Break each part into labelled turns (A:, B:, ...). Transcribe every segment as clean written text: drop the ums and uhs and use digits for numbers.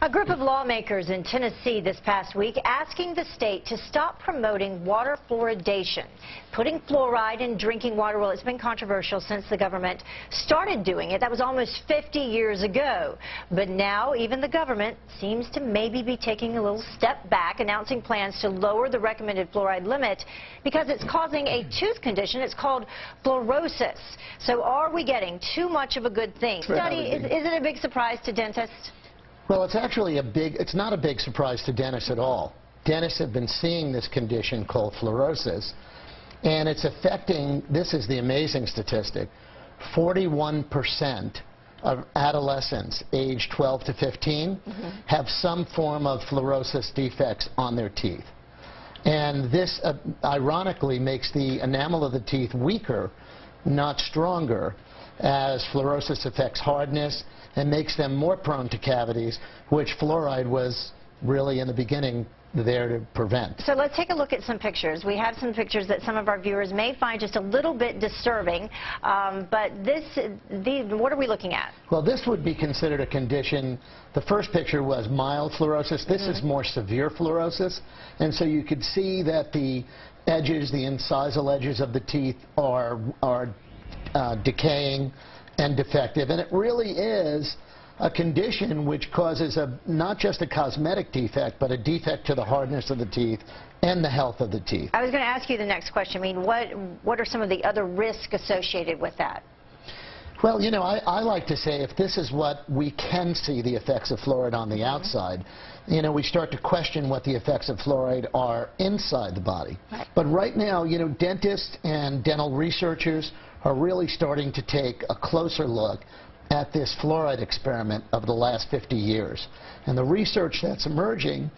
A: A group of lawmakers in Tennessee this past week asking the state to stop promoting water fluoridation. Putting fluoride in drinking water, well, it's been controversial since the government started doing it. That was almost 50 years ago. But now even the government seems to maybe be taking a little step back, announcing plans to lower the recommended fluoride limit because it's causing a tooth condition. It's called fluorosis. So are we getting too much of a good thing? Study, is it a big surprise to dentists?
B: Well, it's not a big surprise to dentists at all. Dentists have been seeing this condition called fluorosis, and it's affecting, this is the amazing statistic, 41% of adolescents aged 12 to 15 have some form of fluorosis defects on their teeth. And this, ironically, makes the enamel of the teeth weaker, not stronger, as fluorosis affects hardness and makes them more prone to cavities, which fluoride was really in the beginning there to prevent.
A: So let's take a look at some pictures. We have some pictures that some of our viewers may find just a little bit disturbing, but what are we looking at?
B: Well, this would be considered a condition. The first picture was mild fluorosis. This is more severe fluorosis, and so you could see that the edges, the incisal edges of the teeth are decaying and defective, and it really is a condition which causes not just a cosmetic defect, but a defect to the hardness of the teeth and the health of the teeth.
A: I was going to ask you the next question. I mean, what are some of the other risks associated with that?
B: Well, you know, I like to say if this is what we can see the effects of fluoride on the outside, you know, we start to question what the effects of fluoride are inside the body.
A: Right.
B: But right now, you know, dentists and dental researchers are really starting to take a closer look at this fluoride experiment of the last 50 years. And the research that's emerging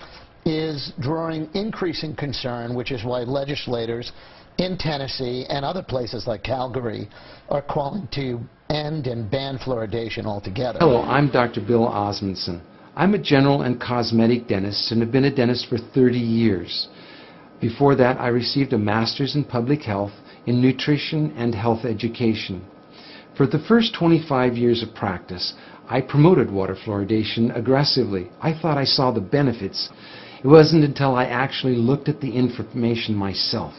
B: is drawing increasing concern, which is why legislators in Tennessee and other places like Calgary are calling to end and ban fluoridation altogether.
C: Hello, I'm Dr. Bill Osmondson. I'm a general and cosmetic dentist and have been a dentist for 30 years. Before that, I received a master's in public health in nutrition and health education. For the first 25 years of practice, I promoted water fluoridation aggressively. I thought I saw the benefits. It wasn't until I actually looked at the information myself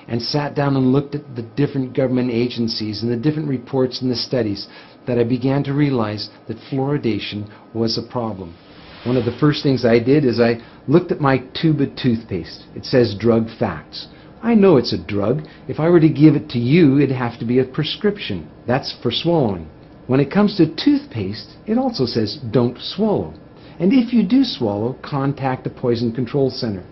C: and sat down and looked at the different government agencies and the different reports and the studies that I began to realize that fluoridation was a problem. One of the first things I did is I looked at my tube of toothpaste. It says drug facts. I know it's a drug. If I were to give it to you, it'd have to be a prescription. That's for swallowing. When it comes to toothpaste, it also says don't swallow. And if you do swallow, contact the Poison Control Center.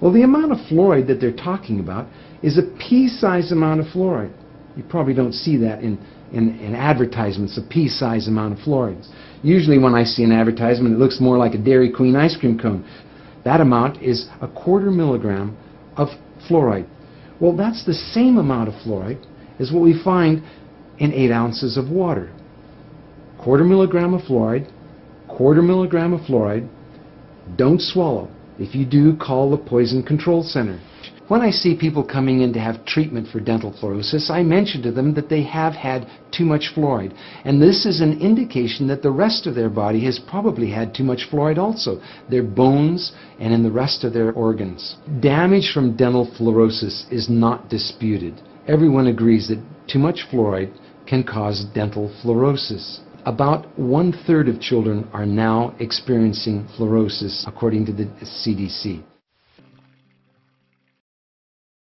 C: Well, the amount of fluoride that they're talking about is a pea-sized amount of fluoride. You probably don't see that in advertisements, a pea-sized amount of fluoride. Usually when I see an advertisement, it looks more like a Dairy Queen ice cream cone. That amount is a 1/4 milligram of fluoride. Well, that's the same amount of fluoride as what we find in 8 ounces of water. 1/4 milligram of fluoride, 1/4 milligram of fluoride. Don't swallow. If you do, call the Poison Control Center. When I see people coming in to have treatment for dental fluorosis, I mention to them that they have had too much fluoride. And this is an indication that the rest of their body has probably had too much fluoride also, their bones and in the rest of their organs. Damage from dental fluorosis is not disputed. Everyone agrees that too much fluoride can cause dental fluorosis. About 1/3 of children are now experiencing fluorosis, according to the CDC.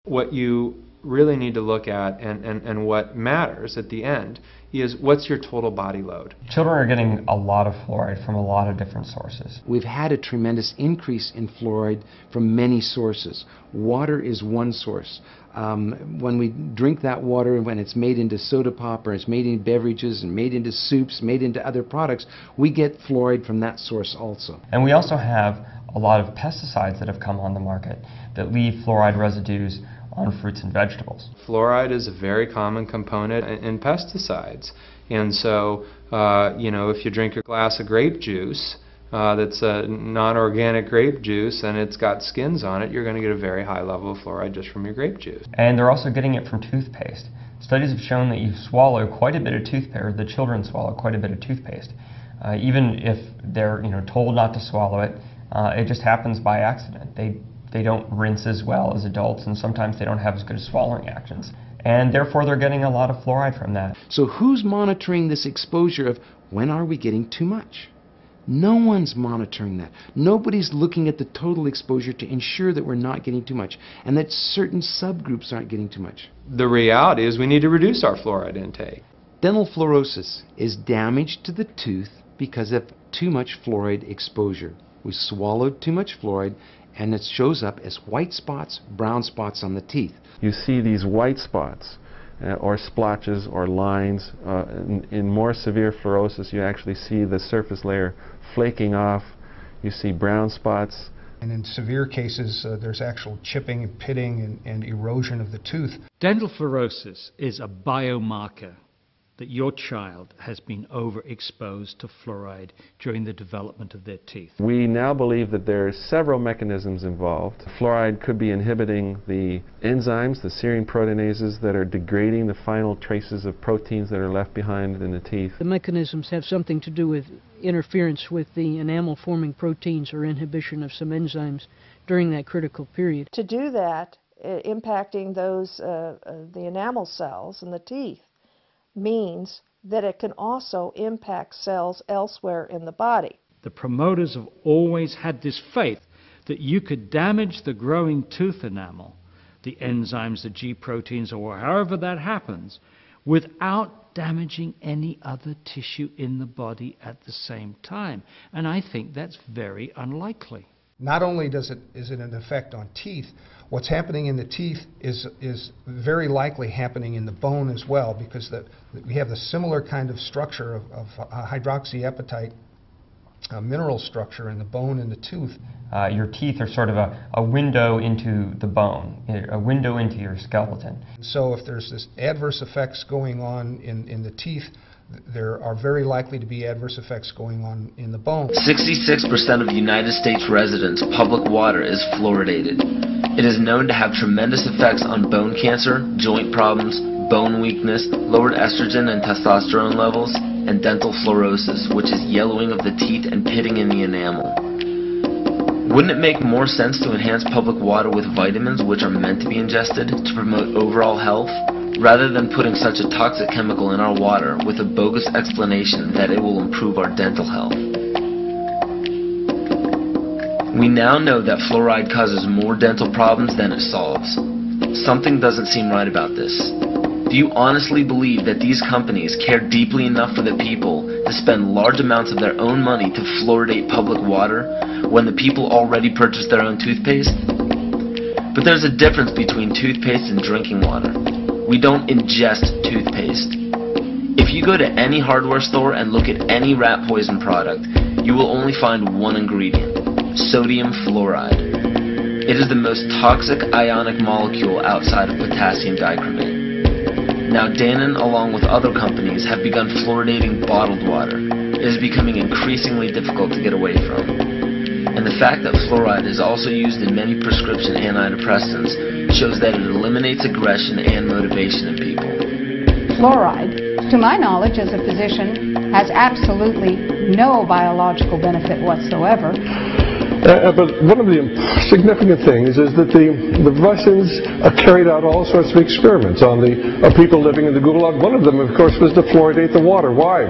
D: What you really need to look at and what matters at the end is what's your total body load.
E: Children are getting a lot of fluoride from a lot of different sources.
C: We've had a tremendous increase in fluoride from many sources. Water is one source. When we drink that water, when it's made into soda pop or it's made into beverages and made into soups, made into other products, we get fluoride from that source also.
E: And we also have a lot of pesticides that have come on the market that leave fluoride residues on fruits and vegetables.
D: Fluoride is a very common component in pesticides, and so you know, if you drink a glass of grape juice that's a non-organic grape juice and it's got skins on it, you're going to get a very high level of fluoride just from your grape juice.
E: And they're also getting it from toothpaste. Studies have shown that you swallow quite a bit of toothpaste, or the children swallow quite a bit of toothpaste. Even if they're told not to swallow it, it just happens by accident. They don't rinse as well as adults, and sometimes they don't have as good swallowing actions. And therefore they're getting a lot of fluoride from that.
C: So who's monitoring this exposure of when are we getting too much? No one's monitoring that. Nobody's looking at the total exposure to ensure that we're not getting too much and that certain subgroups aren't getting too much.
D: The reality is we need to reduce our fluoride intake.
C: Dental fluorosis is damage to the tooth because of too much fluoride exposure. We swallowed too much fluoride and it shows up as white spots, brown spots on the teeth.
F: You see these white spots or splotches or lines. In more severe fluorosis, you actually see the surface layer flaking off. You see brown spots.
G: And in severe cases, there's actual chipping and pitting and erosion of the tooth.
H: Dental fluorosis is a biomarker that your child has been overexposed to fluoride during the development of their teeth.
F: We now believe that there are several mechanisms involved. Fluoride could be inhibiting the enzymes, the serine proteinases that are degrading the final traces of proteins that are left behind in the teeth.
I: The mechanisms have something to do with interference with the enamel-forming proteins or inhibition of some enzymes during that critical period.
J: To do that, impacting those the enamel cells in the teeth means that it can also impact cells elsewhere in the body.
H: The promoters have always had this faith that you could damage the growing tooth enamel, the enzymes, the G proteins, or however that happens, without damaging any other tissue in the body at the same time. And I think that's very unlikely.
G: Not only is it an effect on teeth, what's happening in the teeth is very likely happening in the bone as well, because we have the similar kind of structure of hydroxyapatite mineral structure in the bone and the tooth.
E: Your teeth are sort of a window into the bone, a window into your skeleton.
G: So if there's this adverse effects going on in the teeth, there are very likely to be adverse effects going on in the bone.
K: 66% of United States residents' public water is fluoridated. It is known to have tremendous effects on bone cancer, joint problems, bone weakness, lowered estrogen and testosterone levels, and dental fluorosis, which is yellowing of the teeth and pitting in the enamel. Wouldn't it make more sense to enhance public water with vitamins which are meant to be ingested to promote overall health, rather than putting such a toxic chemical in our water with a bogus explanation that it will improve our dental health? We now know that fluoride causes more dental problems than it solves. Something doesn't seem right about this. Do you honestly believe that these companies care deeply enough for the people to spend large amounts of their own money to fluoridate public water when the people already purchase their own toothpaste? But there's a difference between toothpaste and drinking water. We don't ingest toothpaste. If you go to any hardware store and look at any rat poison product, you will only find one ingredient: sodium fluoride. It is the most toxic ionic molecule outside of potassium dichromate. Now Dannon, along with other companies, have begun fluoridating bottled water. It is becoming increasingly difficult to get away from. And the fact that fluoride is also used in many prescription antidepressants shows that it eliminates aggression and motivation in people.
L: Fluoride, to my knowledge as a physician, has absolutely no biological benefit whatsoever.
M: But one of the significant things is that the Russians carried out all sorts of experiments on the people living in the Gulag. One of them, of course, was to fluoridate the water. Why?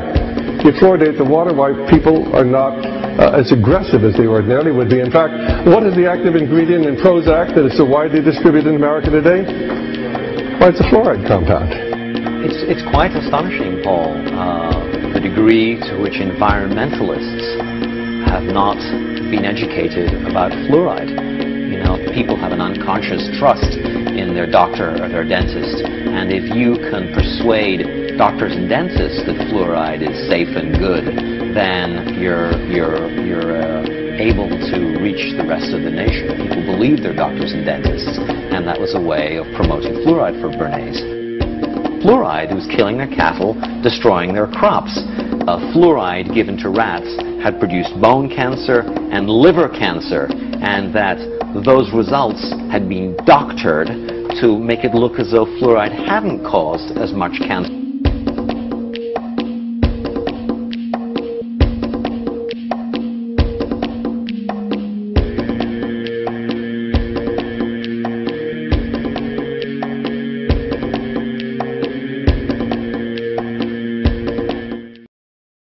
M: You fluoridate the water, why people are not as aggressive as they ordinarily would be. In fact, what is the active ingredient in Prozac that is so widely distributed in America today? Why, it's a fluoride compound.
N: It's quite astonishing, Paul, the degree to which environmentalists have not been educated about fluoride. You know, people have an unconscious trust in their doctor or their dentist, and if you can persuade doctors and dentists that fluoride is safe and good, then you're able to reach the rest of the nation. People believe their doctors and dentists, and that was a way of promoting fluoride for Bernays. Fluoride was killing their cattle, destroying their crops. Fluoride given to rats had produced bone cancer and liver cancer, and that those results had been doctored to make it look as though fluoride hadn't caused as much cancer.